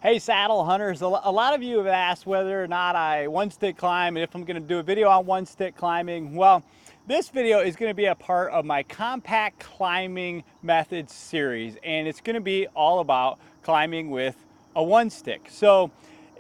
Hey saddle hunters, a lot of you have asked whether or not I one-stick climb and if I'm going to do a video on one-stick climbing. Well, this video is going to be a part of my compact climbing methods series, and it's going to be all about climbing with a one-stick. So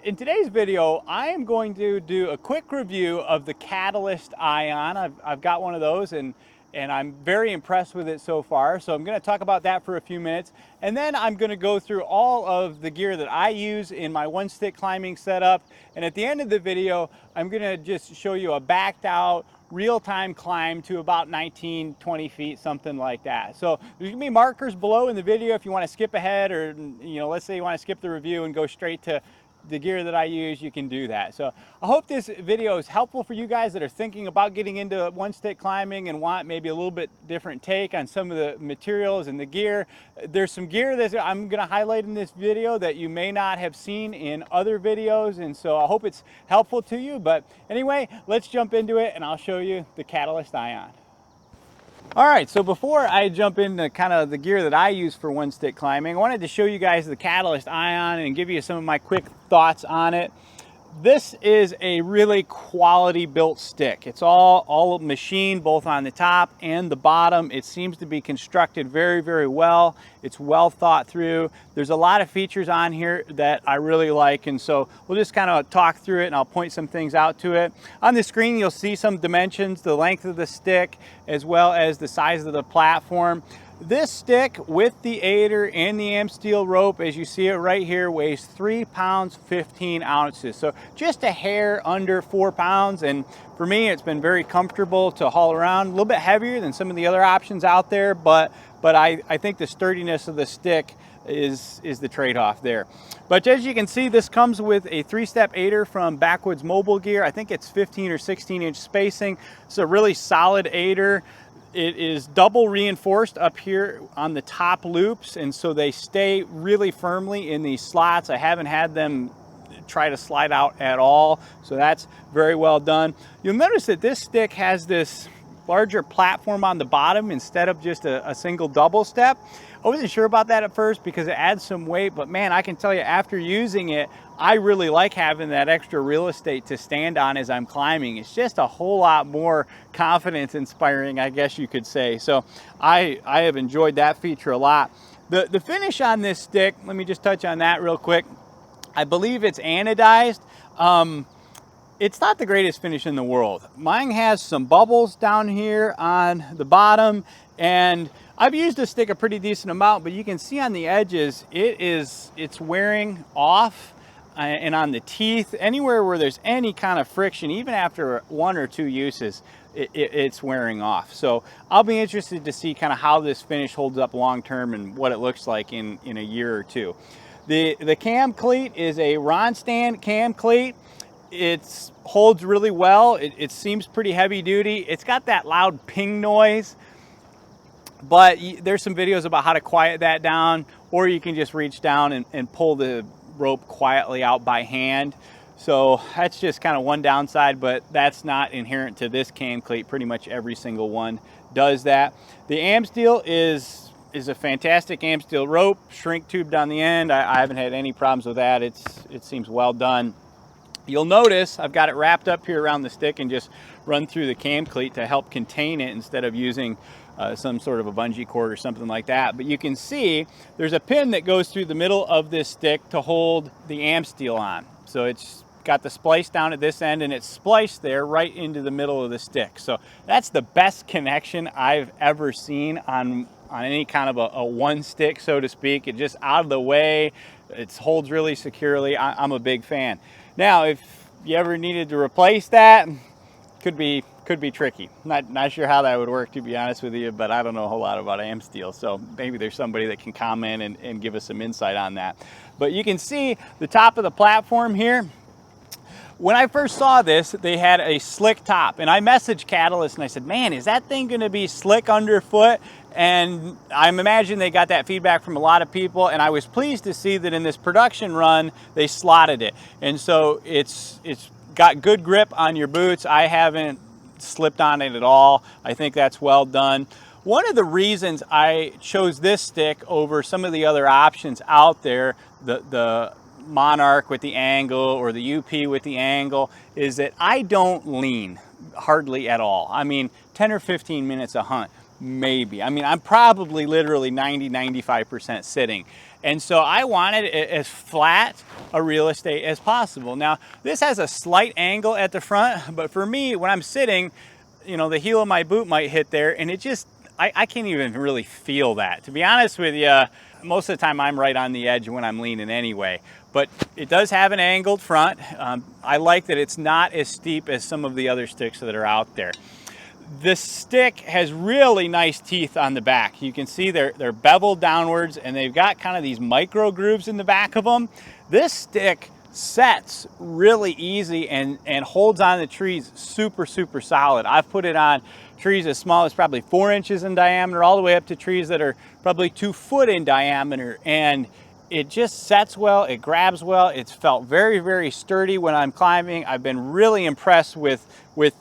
in today's video, I am going to do a quick review of the Catalyst Ion. I've got one of those, and I'm very impressed with it so far. So I'm going to talk about that for a few minutes. And then I'm going to go through all of the gear that I use in my one-stick climbing setup. And at the end of the video, I'm going to just show you a backed out, real-time climb to about 19, 20 feet, something like that. So there's going to be markers below in the video if you want to skip ahead, or let's say you want to skip the review and go straight to the gear that I use, you can do that. So I hope this video is helpful for you guys that are thinking about getting into one-stick climbing and want maybe a little bit different take on some of the materials and the gear. There's some gear that I'm going to highlight in this video that you may not have seen in other videos, and so I hope it's helpful to you. But anyway, let's jump into it and I'll show you the Catalyst Ion. All right, so before I jump into kind of the gear that I use for one-stick climbing, I wanted to show you guys the Catalyst Ion and give you some of my quick thoughts on it. This is a really quality built stick. It's all machined both on the top and the bottom. It seems to be constructed very, very well. It's well thought through. There's a lot of features on here that I really like, and so we'll just kind of talk through it and I'll point some things out to it. On the screen you'll see some dimensions, the length of the stick as well as the size of the platform. This stick with the aider and the AmSteel rope, as you see it right here, weighs 3 pounds 15 ounces. So just a hair under 4 pounds, and for me it's been very comfortable to haul around. A little bit heavier than some of the other options out there, but I think the sturdiness of the stick is the trade-off there. But as you can see, this comes with a 3-step aider from Backwoods Mobile Gear. I think it's 15 or 16 inch spacing. It's a really solid aider. It is double reinforced up here on the top loops, and so they stay really firmly in these slots. I haven't had them try to slide out at all, so that's very well done. You'll notice that this stick has this larger platform on the bottom instead of just a single double step. I wasn't sure about that at first because it adds some weight, but man, I can tell you after using it, I really like having that extra real estate to stand on as I'm climbing. It's just a whole lot more confidence inspiring, I guess you could say. So I have enjoyed that feature a lot. The finish on this stick, let me just touch on that real quick. I believe it's anodized. It's not the greatest finish in the world. Mine has some bubbles down here on the bottom, and I've used this stick a pretty decent amount, but you can see on the edges it's wearing off, and on the teeth, anywhere where there's any kind of friction, even after 1 or 2 uses, it's wearing off. So I'll be interested to see kind of how this finish holds up long term and what it looks like in a year or two. The cam cleat is a Ronstand cam cleat. It holds really well. It seems pretty heavy duty. It's got that loud ping noise, but there's some videos about how to quiet that down, or you can just reach down and pull the rope quietly out by hand. So that's just kind of one downside, but that's not inherent to this cam cleat. Pretty much every single one does that. The AmSteel is a fantastic AmSteel rope, shrink tubed on the end. I haven't had any problems with that. It seems well done. You'll notice I've got it wrapped up here around the stick and just run through the cam cleat to help contain it instead of using some sort of a bungee cord or something like that. But you can see there's a pin that goes through the middle of this stick to hold the AmSteel on. So it's got the splice down at this end, and it's spliced there right into the middle of the stick. So that's the best connection I've ever seen on any kind of a one stick, so to speak. It just out of the way. It holds really securely. I'm a big fan. Now, if you ever needed to replace that, could be tricky. Not sure how that would work, to be honest with you, but I don't know a whole lot about AmSteel, so maybe there's somebody that can comment and give us some insight on that. But you can see the top of the platform here. When I first saw this, they had a slick top, and I messaged Catalyst and I said, man, is that thing going to be slick underfoot? And I'm imagining they got that feedback from a lot of people, and I was pleased to see that in this production run they slotted it, and so it's got good grip on your boots. I haven't slipped on it at all. I think that's well done. One of the reasons I chose this stick over some of the other options out there, the Monarch with the angle or the UP with the angle is that I don't lean hardly at all. I mean, 10 or 15 minutes a hunt, maybe. I mean, I'm probably literally 90–95% sitting. And so I wanted as flat a real estate as possible. Now, this has a slight angle at the front, but for me, when I'm sitting, you know, the heel of my boot might hit there, and it just, I can't even really feel that. To be honest with you, most of the time I'm right on the edge when I'm leaning anyway. But it does have an angled front. I like that it's not as steep as some of the other sticks that are out there. This stick has really nice teeth on the back. You can see they're beveled downwards, and they've got kind of these micro grooves in the back of them. This stick sets really easy and holds on the trees super solid. I've put it on trees as small as probably 4 inches in diameter all the way up to trees that are probably 2 foot in diameter, and it just sets well, it grabs well. It's felt very sturdy when I'm climbing. I've been really impressed with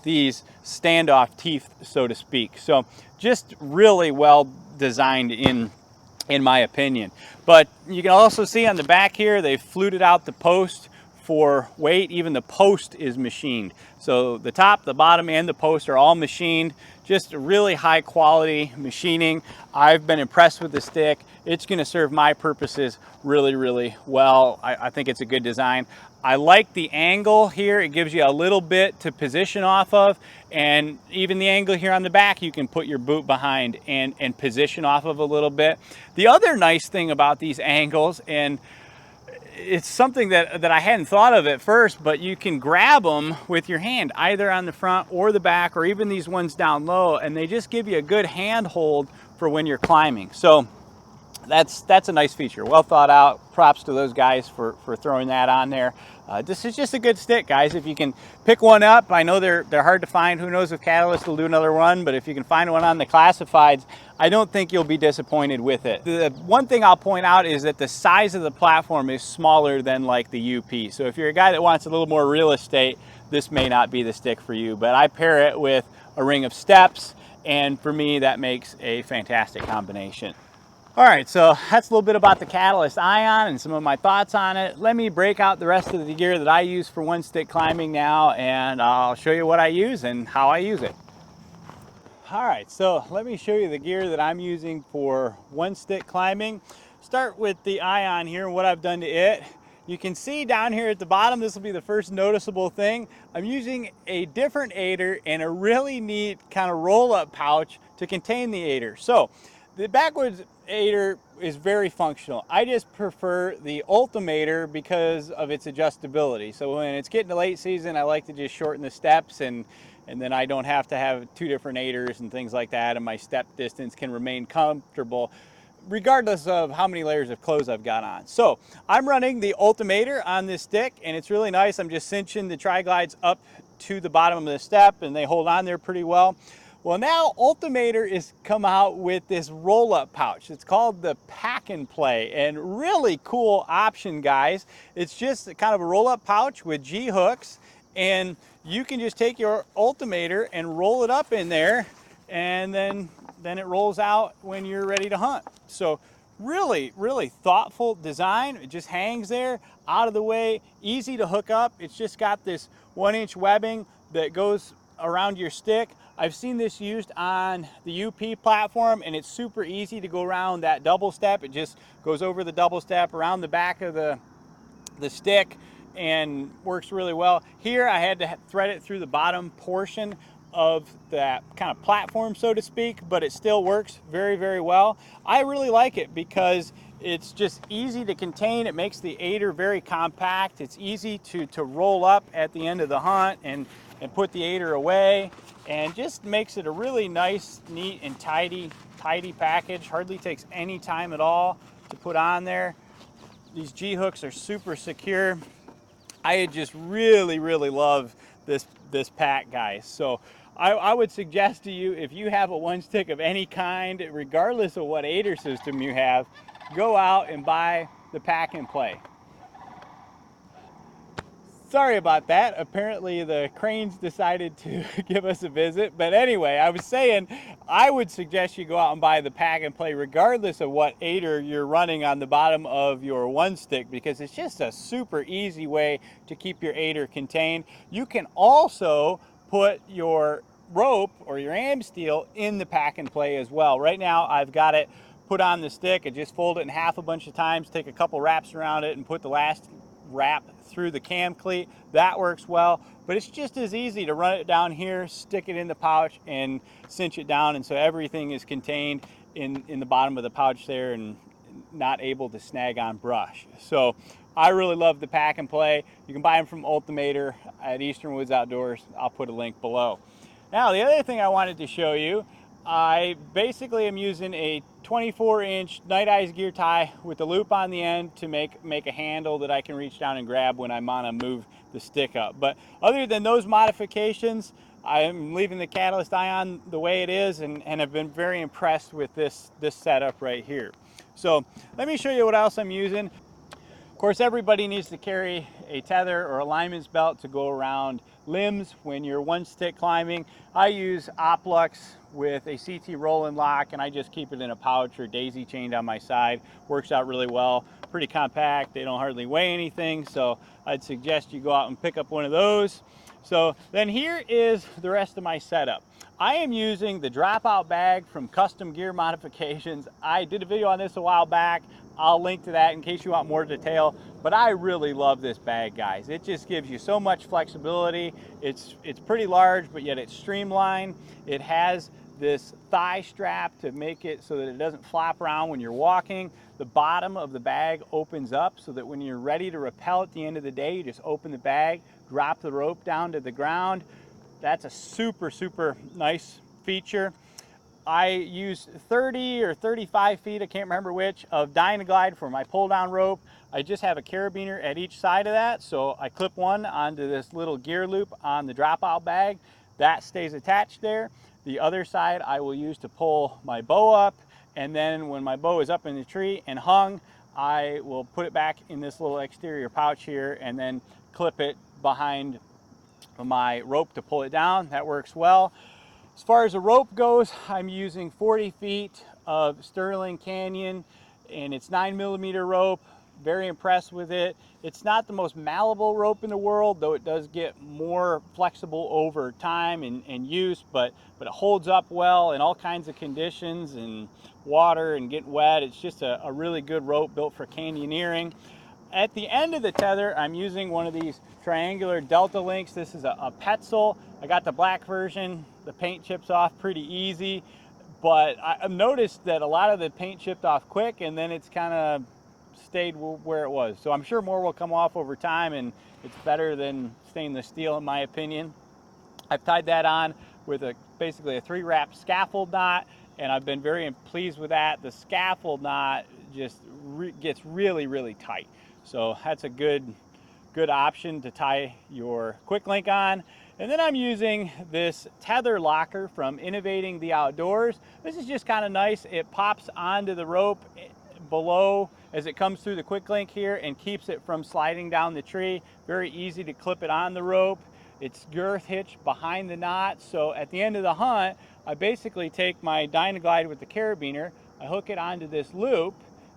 these standoff teeth, so to speak. So just really well designed in my opinion. But you can also see on the back here, they've fluted out the post for weight. Even the post is machined. So the top, the bottom, and the post are all machined. Just really high quality machining. I've been impressed with the stick. It's going to serve my purposes really well. I think it's a good design. I like the angle here. It gives you a little bit to position off of, and even the angle here on the back you can put your boot behind and position off of a little bit. The other nice thing about these angles, and it's something that I hadn't thought of at first, but you can grab them with your hand, either on the front or the back, or even these ones down low, and they just give you a good hand hold for when you're climbing. So that's a nice feature. Well thought out. Props to those guys for throwing that on there. This is just a good stick, guys. If you can pick one up, I know they're hard to find. Who knows if Catalyst will do another one, but if you can find one on the classifieds, I don't think you'll be disappointed with it. The one thing I'll point out is that the size of the platform is smaller than like the UP. So if you're a guy that wants a little more real estate, this may not be the stick for you. But I pair it with a ring of steps, and for me, that makes a fantastic combination. All right, so that's a little bit about the Catalyst Ion and some of my thoughts on it. Let me break out the rest of the gear that I use for one stick climbing now, and I'll show you what I use and how I use it. All right, so let me show you the gear that I'm using for one stick climbing. Start with the Ion here and what I've done to it. You can see down here at the bottom, this will be the first noticeable thing. I'm using a different aider and a really neat kind of roll-up pouch to contain the aider. So the backwards aider is very functional. I just prefer the Ultimator because of its adjustability. So when it's getting to late season, I like to just shorten the steps, and then I don't have to have 2 different aiders and things like that, and my step distance can remain comfortable regardless of how many layers of clothes I've got on. So I'm running the Ultimator on this stick, and it's really nice. I'm just cinching the tri-glides up to the bottom of the step, and they hold on there pretty well. Well, now Ultimator is come out with this roll-up pouch. It's called the Pack and Play, and really cool option, guys. It's just kind of a roll-up pouch with G hooks, and you can just take your Ultimator and roll it up in there, and then it rolls out when you're ready to hunt. So really thoughtful design. It just hangs there, out of the way, easy to hook up. It's just got this 1-inch webbing that goes around your stick. I've seen this used on the UP platform, and it's super easy to go around that double step. It just goes over the double step around the back of the stick and works really well. Here I had to thread it through the bottom portion of that kind of platform, so to speak, but it still works very well. I really like it because it's just easy to contain. It makes the aider very compact. It's easy to roll up at the end of the hunt and put the aider away, and just makes it a really nice, neat, and tidy package. Hardly takes any time at all to put on there. These G hooks are super secure. I just really love this pack, guys. So I would suggest to you, if you have a one stick of any kind, regardless of what aider system you have, go out and buy the Pack and Play. Sorry about that. Apparently the cranes decided to give us a visit. But anyway, I was saying I would suggest you go out and buy the Pack and Play regardless of what aider you're running on the bottom of your one stick, because it's just a super easy way to keep your aider contained. You can also put your rope or your am steel in the Pack and Play as well. Right now I've got it put on the stick. I just fold it in half a bunch of times, take a couple wraps around it, and put the last wrap through the cam cleat. That works well, but it's just as easy to run it down here, stick it in the pouch, and cinch it down, and so everything is contained in the bottom of the pouch there and not able to snag on brush. So I really love the Pack and Play. You can buy them from Ultimator at Eastern Woods Outdoors. I'll put a link below. Now the other thing I wanted to show you, I basically am using a 24-inch Night Eyes gear tie with a loop on the end to make a handle that I can reach down and grab when I'm on to move the stick up. But other than those modifications, I'm leaving the Catalyst Ion the way it is, and have been very impressed with this setup right here. So let me show you what else I'm using. Of course, everybody needs to carry a tether or a lineman's belt to go around limbs when you're one stick climbing. I use Oplux with a CT Roll-In lock, and I just keep it in a pouch or daisy chained on my side. Works out really well. Pretty compact. They don't hardly weigh anything, so I'd suggest you go out and pick up one of those. So then here is the rest of my setup. I am using the Dropout bag from Custom Gear Modifications. I did a video on this a while back. I'll link to that in case you want more detail, but I really love this bag, guys. It just gives you so much flexibility. It's pretty large, but yet it's streamlined. It has this thigh strap to make it so that it doesn't flop around when you're walking. The bottom of the bag opens up so that when you're ready to rappel at the end of the day, you just open the bag, drop the rope down to the ground. That's a super, super nice feature. I use 30 or 35 feet, I can't remember which, of Dynaglide for my pull down rope. I just have a carabiner at each side of that, so I clip one onto this little gear loop on the Dropout bag. That stays attached there. The other side I will use to pull my bow up, and then when my bow is up in the tree and hung, I will put it back in this little exterior pouch here and then clip it behind my rope to pull it down. That works well. As far as the rope goes, I'm using 40 feet of Sterling Canyon, and it's 9mm rope. Very impressed with it. It's not the most malleable rope in the world, though it does get more flexible over time and use, but it holds up well in all kinds of conditions and water and getting wet. It's just a really good rope built for canyoneering. At the end of the tether, I'm using one of these triangular Delta links. This is a Petzl. I got the black version. The paint chips off pretty easy, but I've noticed that a lot of the paint chipped off quick, and then it's kind of stayed where it was. So I'm sure more will come off over time, and it's better than stainless steel in my opinion. I've tied that on with basically a 3-wrap scaffold knot, and I've been very pleased with that. The scaffold knot just gets really, really tight. So that's a good option to tie your quick link on. And then I'm using this tether locker from Innovating the Outdoors. This is just kind of nice. It pops onto the rope below as it comes through the quick link here and keeps it from sliding down the tree. Very easy to clip it on the rope. It's girth hitched behind the knot. So at the end of the hunt, I basically take my Dynaglide with the carabiner, I hook it onto this loop,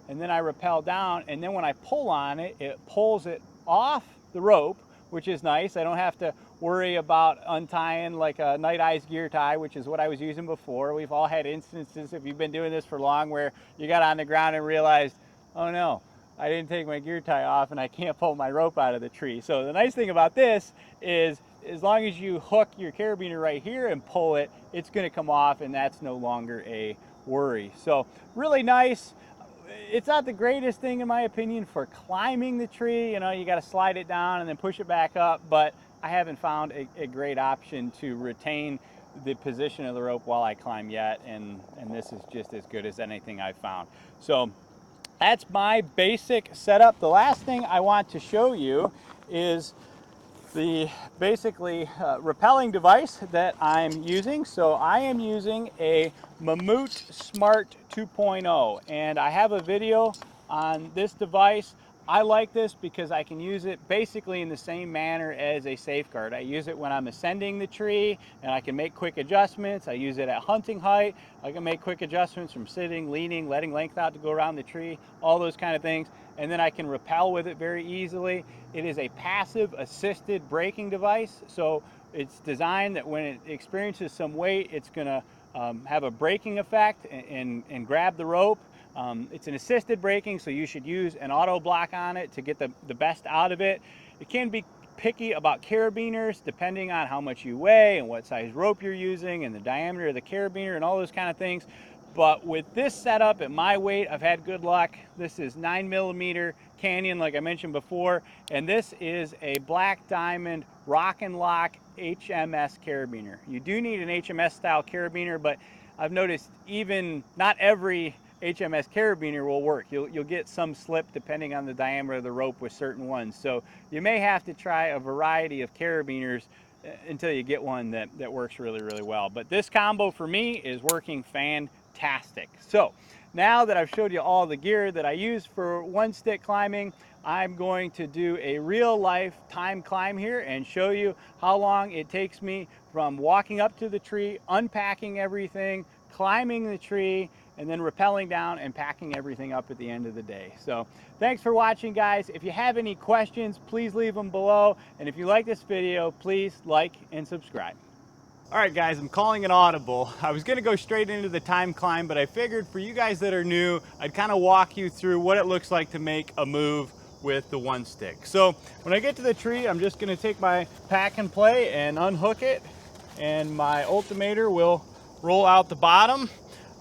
and then I rappel down, and then when I pull on it, it pulls it off the rope, which is nice. I don't have to worry about untying like a Night Eyes gear tie, which is what I was using before. We've all had instances, if you've been doing this for long, where you got on the ground and realized, oh no, I didn't take my gear tie off and I can't pull my rope out of the tree. So the nice thing about this is as long as you hook your carabiner right here and pull it, it's going to come off, and that's no longer a worry. So really nice. It's not the greatest thing in my opinion for climbing the tree. You know, you got to slide it down and then push it back up, but I haven't found a great option to retain the position of the rope while I climb yet, and this is just as good as anything I've found. So that's my basic setup. The last thing I want to show you is the basically rappelling device that I'm using. So I am using a Mammut Smart 2.0, and I have a video on this device. I like this because I can use it basically in the same manner as a safeguard. I use it when I'm ascending the tree and I can make quick adjustments. I use it at hunting height. I can make quick adjustments from sitting, leaning, letting length out to go around the tree, all those kind of things. And then I can rappel with it very easily. It is a passive assisted braking device. So it's designed that when it experiences some weight, it's gonna have a braking effect and grab the rope. It's an assisted braking, so you should use an auto block on it to get the best out of it. It can be picky about carabiners depending on how much you weigh and what size rope you're using and the diameter of the carabiner and all those kind of things. But with this setup at my weight, I've had good luck. This is 9mm Canyon, like I mentioned before, and this is a Black Diamond Rock and Lock HMS carabiner. You do need an HMS style carabiner, but I've noticed even not every HMS carabiner will work. You'll get some slip depending on the diameter of the rope with certain ones. So you may have to try a variety of carabiners until you get one that works really, really well. But this combo for me is working fantastic. So now that I've showed you all the gear that I use for one stick climbing, I'm going to do a real life time climb here and show you how long it takes me from walking up to the tree, unpacking everything, climbing the tree, and then rappelling down and packing everything up at the end of the day. So thanks for watching, guys. If you have any questions, please leave them below. And if you like this video, please like and subscribe. All right, guys, I'm calling an audible. I was gonna go straight into the time climb, but I figured for you guys that are new, I'd kind of walk you through what it looks like to make a move with the one stick. So when I get to the tree, I'm just gonna take my pack and play and unhook it, and my Ultimator will roll out the bottom.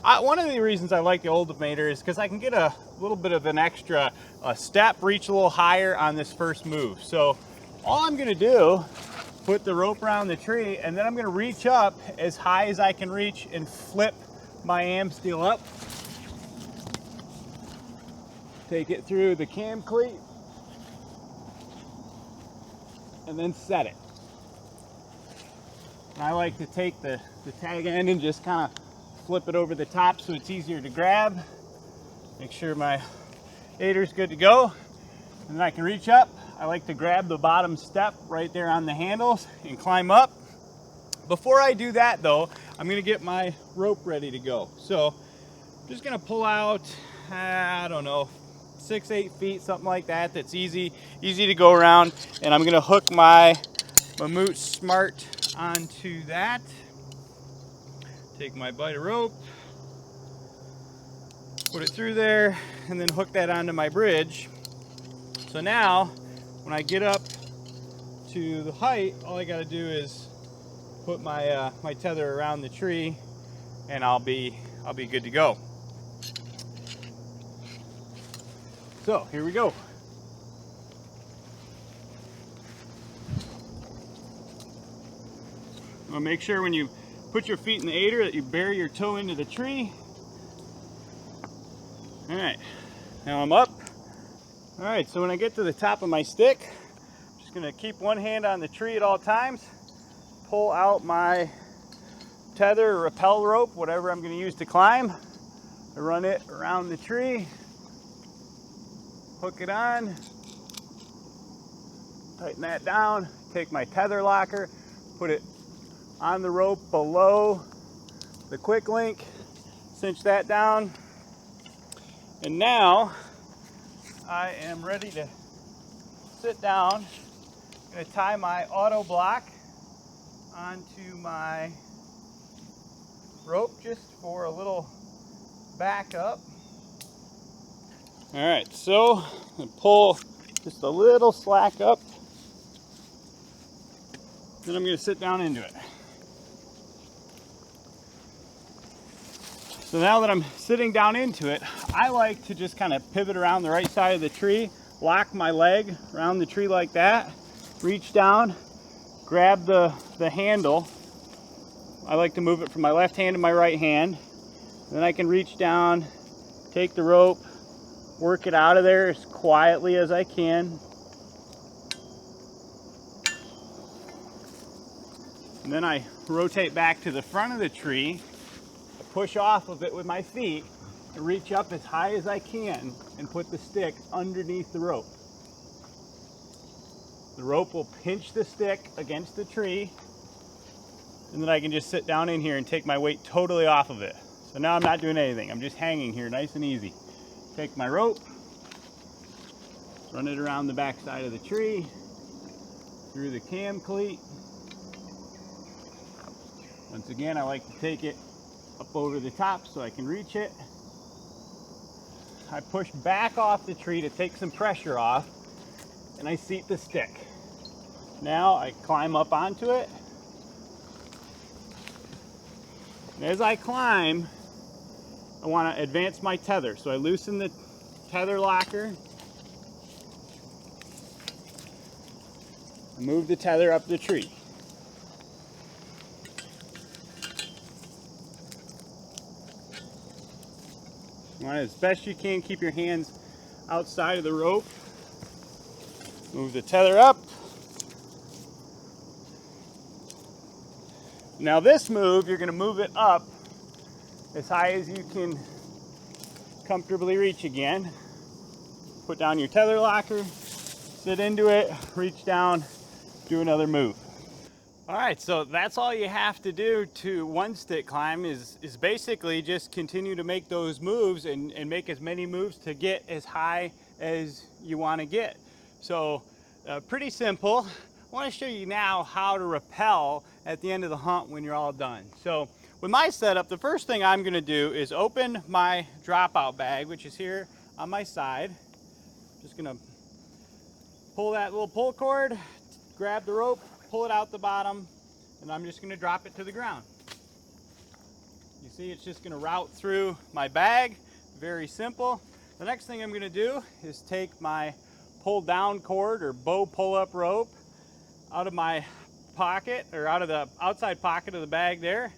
One of the reasons I like the Ultimator is because I can get a little bit of an extra step, reach a little higher on this first move. So all I'm gonna do, put the rope around the tree, and then I'm gonna reach up as high as I can reach and flip my Amsteel up. Take it through the cam cleat, and then set it. And I like to take the tag end and just kind of flip it over the top so it's easier to grab. Make sure my aider's good to go. And then I can reach up. I like to grab the bottom step right there on the handles and climb up. Before I do that though, I'm gonna get my rope ready to go. So I'm just gonna pull out, I don't know, 6-8 feet, something like that. That's easy to go around. And I'm gonna hook my Mammut Smart onto that. Take my bite of rope, put it through there, and then hook that onto my bridge. So now, when I get up to the height, all I gotta do is put my my tether around the tree, and I'll be good to go. So here we go. I'm gonna make sure when you put your feet in the aider that you bury your toe into the tree. All right, now I'm up. All right, so when I get to the top of my stick, I'm just gonna keep one hand on the tree at all times, pull out my tether or rappel rope, whatever I'm gonna use to climb. I run it around the tree, hook it on, tighten that down, take my tether locker, put it on the rope below the quick link, cinch that down, and now I am ready to sit down. I'm going to tie my auto block onto my rope just for a little backup. All right, so I pull just a little slack up, then I'm going to sit down into it. So now that I'm sitting down into it, I like to just kind of pivot around the right side of the tree, lock my leg around the tree like that, reach down, grab the handle. I like to move it from my left hand to my right hand. Then I can reach down, take the rope, work it out of there as quietly as I can. And then I rotate back to the front of the tree, push off of it with my feet, reach up as high as I can and put the stick underneath the rope. The rope will pinch the stick against the tree, and then I can just sit down in here and take my weight totally off of it. So now I'm not doing anything. I'm just hanging here nice and easy. Take my rope, run it around the back side of the tree, through the cam cleat. Once again, I like to take it up over the top so I can reach it. I push back off the tree to take some pressure off, and I seat the stick. Now I climb up onto it. And as I climb, I want to advance my tether. So I loosen the tether locker. I move the tether up the tree. You want, as best you can, keep your hands outside of the rope. Move the tether up. Now this move, you're going to move it up as high as you can comfortably reach again. Put down your tether locker, sit into it, reach down, do another move. All right, so that's all you have to do to one stick climb is basically just continue to make those moves and make as many moves to get as high as you want to get. So pretty simple. I want to show you now how to rappel at the end of the hunt when you're all done. So with my setup, the first thing I'm going to do is open my dropout bag, which is here on my side. Just going to pull that little pull cord, grab the rope, pull it out the bottom, and I'm just going to drop it to the ground. You see, it's just going to route through my bag. Very simple. The next thing I'm going to do is take my pull down cord or bow pull up rope out of my pocket, or out of the outside pocket of the bag there.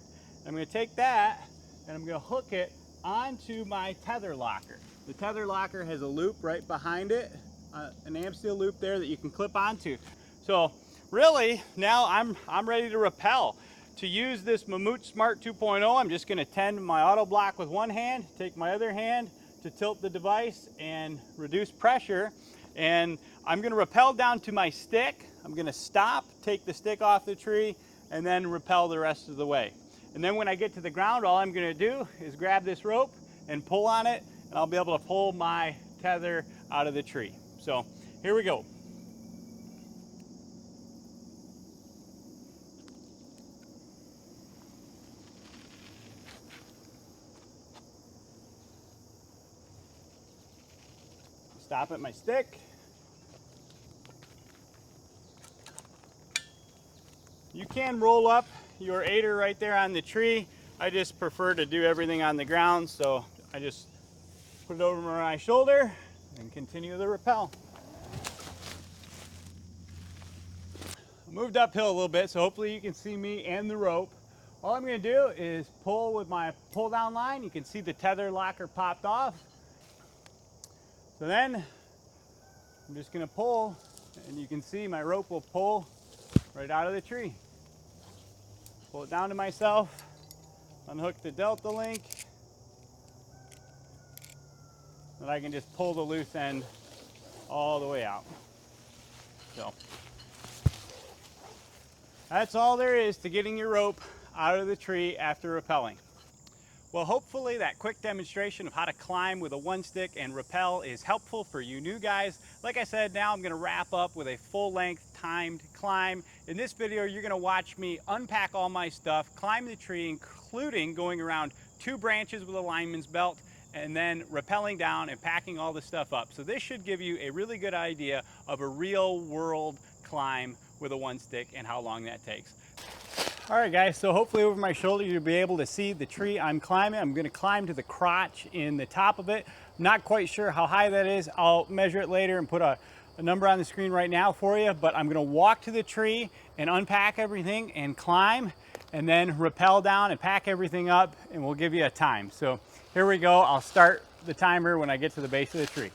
I'm going to take that and I'm going to hook it onto my tether locker. The tether locker has a loop right behind it, an Amsteel loop there that you can clip onto. So really, now I'm ready to rappel. To use this Mammut Smart 2.0, I'm just going to tend my auto block with one hand, take my other hand to tilt the device and reduce pressure, and I'm going to rappel down to my stick. I'm going to stop, take the stick off the tree, and then rappel the rest of the way. And then when I get to the ground, all I'm going to do is grab this rope and pull on it, and I'll be able to pull my tether out of the tree. So here we go. Stop at my stick. You can roll up your aider right there on the tree. I just prefer to do everything on the ground, so I just put it over my shoulder and continue the rappel. I moved uphill a little bit, so hopefully you can see me and the rope. All I'm going to do is pull with my pull down line. You can see the tether locker popped off. So then I'm just going to pull, and you can see my rope will pull right out of the tree. Pull it down to myself, unhook the Delta link, and I can just pull the loose end all the way out. So that's all there is to getting your rope out of the tree after rappelling. Well, hopefully that quick demonstration of how to climb with a one stick and rappel is helpful for you new guys. Like I said, now I'm going to wrap up with a full-length timed climb. In this video, you're going to watch me unpack all my stuff, climb the tree, including going around 2 branches with a lineman's belt, and then rappelling down and packing all the stuff up. So this should give you a really good idea of a real-world climb with a one stick and how long that takes. All right guys, so hopefully over my shoulder you'll be able to see the tree I'm climbing. I'm going to climb to the crotch in the top of it. Not quite sure how high that is. I'll measure it later and put a number on the screen right now for you, but I'm going to walk to the tree and unpack everything and climb, and then rappel down and pack everything up, and we'll give you a time. So here we go. I'll start the timer when I get to the base of the tree.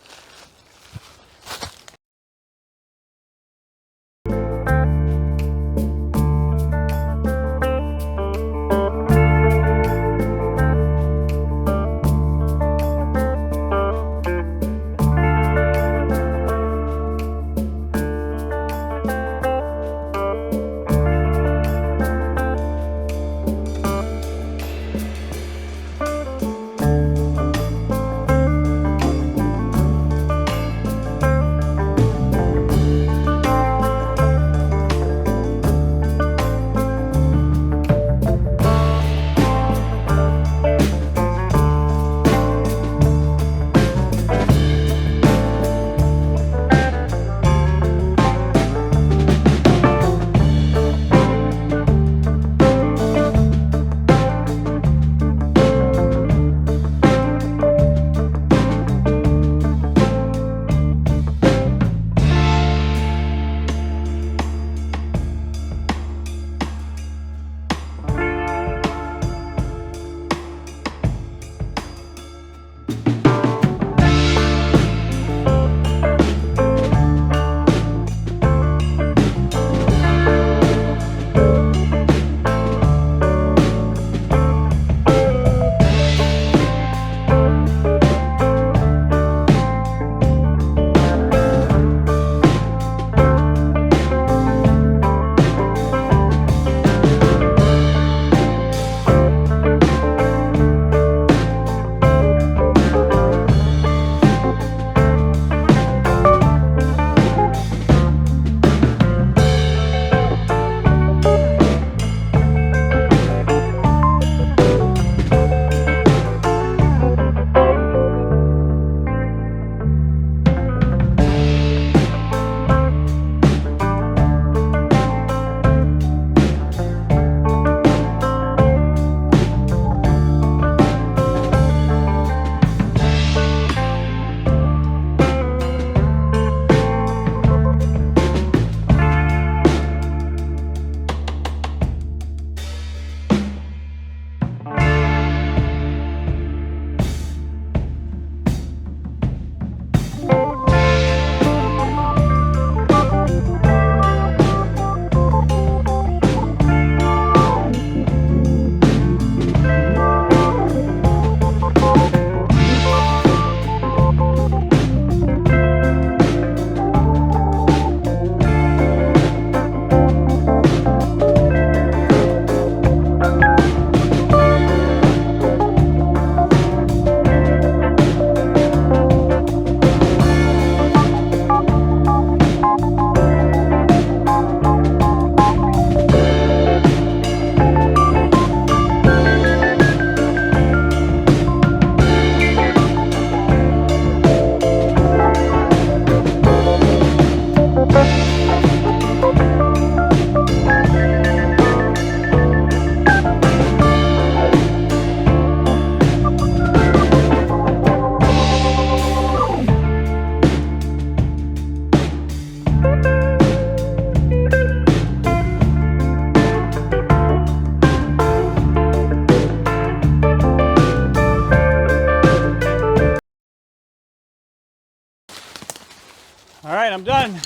I'm done.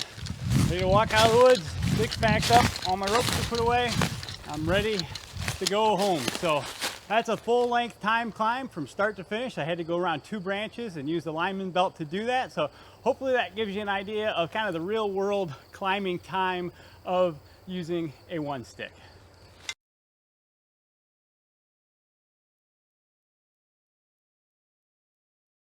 Ready to walk out of the woods, sticks backed up, all my ropes are put away. I'm ready to go home. So that's a full length time climb from start to finish. I had to go around 2 branches and use the lineman belt to do that. So hopefully that gives you an idea of kind of the real world climbing time of using a 1 stick.